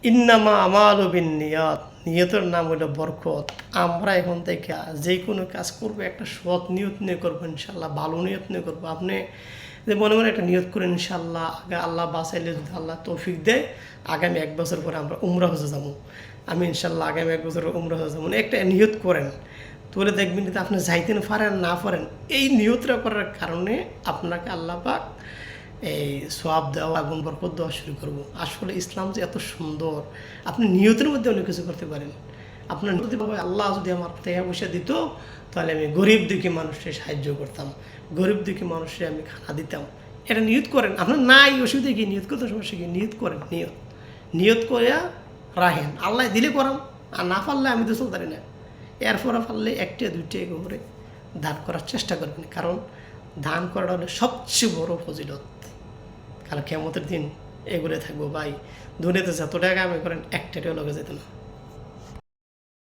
ইন্নামা আমালু বিন্নিয়াত, নিয়তের নাম হলো বরকত। আমরা এখন থেকে যে কোনো কাজ করবো একটা সৎ নিয়ত নিয়ে করবো, ইনশাল্লাহ ভালো নিয়ত নিয়ে করবো। আপনি যে মনে মনে একটা নিয়ত করেন ইনশাল্লাহ আগে আল্লাহ বাঁচাইলে যদি আল্লাহ তৌফিক দেয় আগামী 1 বছর পরে আমরা উমরা হজে যাবো, আমি ইনশাল্লাহ আগামী 1 বছর উমরা হজে যাবো, একটা নিয়ত করেন। তাহলে দেখবেন কিন্তু আপনি যাইতে না পারেন না পারেন, এই নিয়তটা করার কারণে আপনাকে আল্লাহ পাক এই সোয়াব দেওয়া আগুন বরকত দেওয়া শুরু করবো। আসলে ইসলাম যে এত সুন্দর, আপনি নিয়তের মধ্যে অনেক কিছু করতে পারেন। আপনার যদি বাবা আল্লাহ যদি আমার টাকা পয়সা দিত তাহলে আমি গরিব দুঃখী মানুষকে সাহায্য করতাম, গরিব দুঃখী মানুষকে আমি খানা দিতাম, এটা নিয়ত করেন। আপনার নাই অসুবিধা কি, নিয়ত করতে সমস্যা কি, নিয়ত করেন। নিয়ত করিয়া রাখেন, আল্লাহ দিলে করাম, আর না পারলে আমি তো চলতে না। এরপরে পারলে একটা দুইটা করে দান করার চেষ্টা করবেন, কারণ দান করাটা হলো সবচেয়ে বড় ফজিলত। কারণ কিয়ামতের দিন এগুলো থাকবো ভাই, দুনিয়াতে যত টাকা আমি করেন একটা টাকাও লগে যেত না।